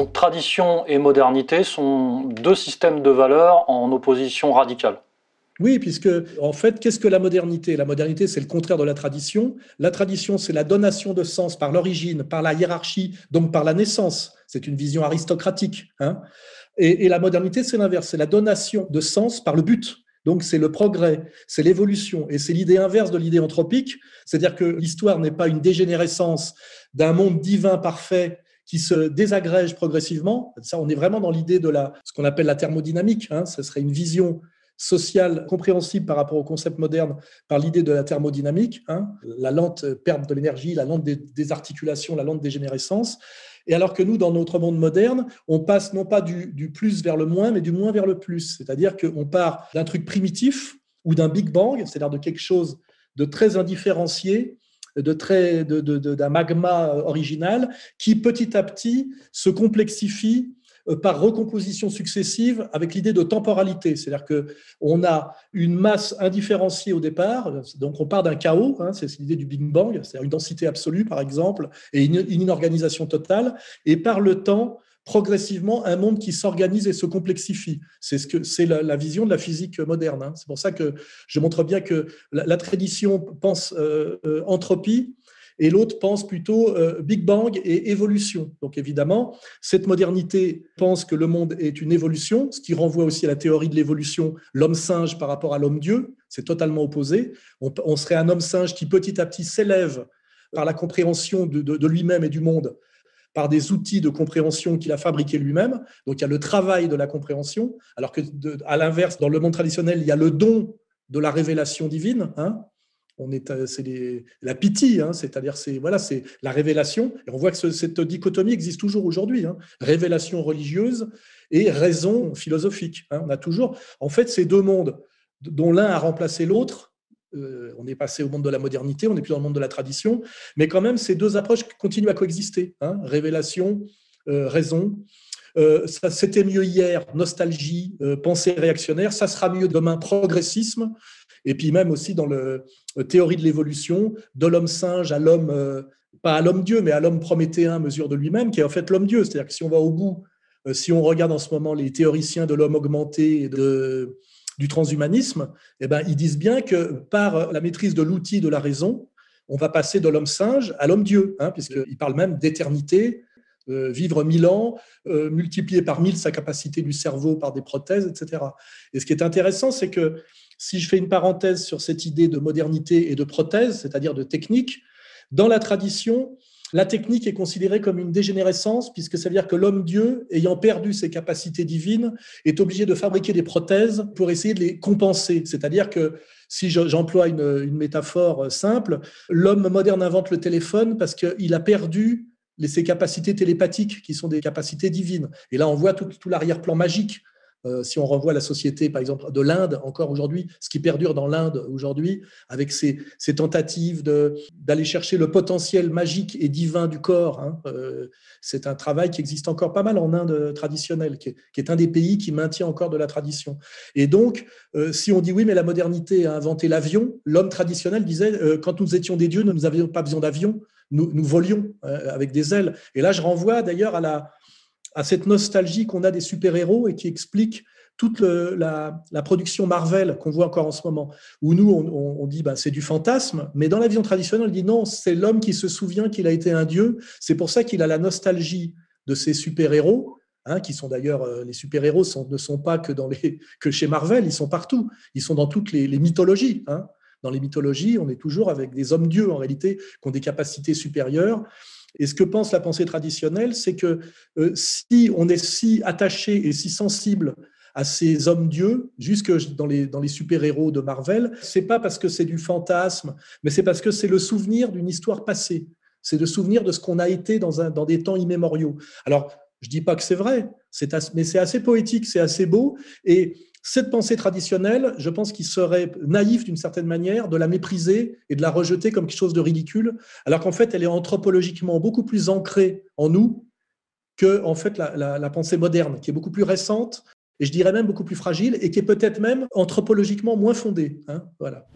Donc tradition et modernité sont deux systèmes de valeurs en opposition radicale. Oui, puisque, en fait, qu'est-ce que la modernité? La modernité, c'est le contraire de la tradition. La tradition, c'est la donation de sens par l'origine, par la hiérarchie, donc par la naissance. C'est une vision aristocratique, hein. Et la modernité, c'est l'inverse, c'est la donation de sens par le but. Donc, c'est le progrès, c'est l'évolution. Et c'est l'idée inverse de l'idée anthropique, c'est-à-dire que l'histoire n'est pas une dégénérescence d'un monde divin parfait qui se désagrège progressivement. Ça, on est vraiment dans l'idée de ce qu'on appelle la thermodynamique, hein. Ce serait une vision sociale compréhensible par rapport au concept moderne par l'idée de la thermodynamique, hein, la lente perte de l'énergie, la lente désarticulation, la lente dégénérescence. Et alors que nous, dans notre monde moderne, on passe non pas du plus vers le moins, mais du moins vers le plus. C'est-à-dire qu'on part d'un truc primitif ou d'un Big Bang, c'est-à-dire de quelque chose de très indifférencié, d'un magma original, qui petit à petit se complexifie par recomposition successive avec l'idée de temporalité. C'est-à-dire qu'on a une masse indifférenciée au départ, donc on part d'un chaos, hein, c'est l'idée du Big Bang, c'est-à-dire une densité absolue par exemple, et une inorganisation totale, et par le temps, progressivement, un monde qui s'organise et se complexifie. C'est la vision de la physique moderne, hein. C'est pour ça que je montre bien que la tradition pense entropie, et l'autre pense plutôt Big Bang et évolution. Donc évidemment, cette modernité pense que le monde est une évolution, ce qui renvoie aussi à la théorie de l'évolution, l'homme-singe par rapport à l'homme-dieu, c'est totalement opposé. On serait un homme-singe qui petit à petit s'élève par la compréhension de lui-même et du monde, par des outils de compréhension qu'il a fabriqués lui-même. Donc il y a le travail de la compréhension, alors que à l'inverse, dans le monde traditionnel, il y a le don de la révélation divine, hein. C'est la pitié, hein, c'est-à-dire c'est la révélation. Et on voit que cette dichotomie existe toujours aujourd'hui, hein, révélation religieuse et raison philosophique, hein. On a toujours, en fait, ces deux mondes dont l'un a remplacé l'autre. On est passé au monde de la modernité, on n'est plus dans le monde de la tradition, mais quand même, ces deux approches continuent à coexister, hein, révélation, raison. Ça, c'était mieux hier, nostalgie, pensée réactionnaire, ça sera mieux demain, progressisme. Et puis même aussi dans la théorie de l'évolution, de l'homme singe à l'homme, pas à l'homme Dieu, mais à l'homme prométhéen, mesure de lui-même, qui est en fait l'homme Dieu. C'est-à-dire que si on va au bout, si on regarde en ce moment les théoriciens de l'homme augmenté et du transhumanisme, eh ben, ils disent bien que par la maîtrise de l'outil de la raison, on va passer de l'homme singe à l'homme Dieu, hein, puisqu'ils parlent même d'éternité, vivre 1000 ans, multiplier par 1000 sa capacité du cerveau par des prothèses, etc. Et ce qui est intéressant, c'est que si je fais une parenthèse sur cette idée de modernité et de prothèse, c'est-à-dire de technique, dans la tradition, la technique est considérée comme une dégénérescence, puisque ça veut dire que l'homme-dieu, ayant perdu ses capacités divines, est obligé de fabriquer des prothèses pour essayer de les compenser. C'est-à-dire que, si j'emploie une métaphore simple, l'homme moderne invente le téléphone parce qu'il a perdu ses capacités télépathiques, qui sont des capacités divines. Et là, on voit tout l'arrière-plan magique. Si on renvoie la société, par exemple, de l'Inde, encore aujourd'hui, ce qui perdure dans l'Inde aujourd'hui, avec ces tentatives d'aller chercher le potentiel magique et divin du corps, hein, c'est un travail qui existe encore pas mal en Inde traditionnelle, qui est un des pays qui maintient encore de la tradition. Et donc, si on dit oui, mais la modernité a inventé l'avion, l'homme traditionnel disait, quand nous étions des dieux, nous n'avions pas besoin d'avion, nous volions avec des ailes. Et là, je renvoie d'ailleurs à cette nostalgie qu'on a des super-héros et qui explique toute la production Marvel qu'on voit encore en ce moment, où nous, on dit c'est du fantasme, mais dans la vision traditionnelle, on dit non, c'est l'homme qui se souvient qu'il a été un dieu, c'est pour ça qu'il a la nostalgie de ces super-héros, hein, qui sont d'ailleurs, les super-héros ne sont pas que chez Marvel, ils sont partout, ils sont dans toutes les mythologies, hein. Dans les mythologies, on est toujours avec des hommes-dieux, en réalité, qui ont des capacités supérieures. Et ce que pense la pensée traditionnelle, c'est que si on est si attaché et si sensible à ces hommes-dieux, jusque dans les super-héros de Marvel, c'est pas parce que c'est du fantasme, mais c'est parce que c'est le souvenir d'une histoire passée. C'est le souvenir de ce qu'on a été dans des temps immémoriaux. Alors, je dis pas que c'est vrai, mais c'est assez poétique, c'est assez beau. Et cette pensée traditionnelle, je pense qu'il serait naïf d'une certaine manière de la mépriser et de la rejeter comme quelque chose de ridicule, alors qu'en fait, elle est anthropologiquement beaucoup plus ancrée en nous que en fait, la pensée moderne, qui est beaucoup plus récente, et je dirais même beaucoup plus fragile, et qui est peut-être même anthropologiquement moins fondée, hein, voilà.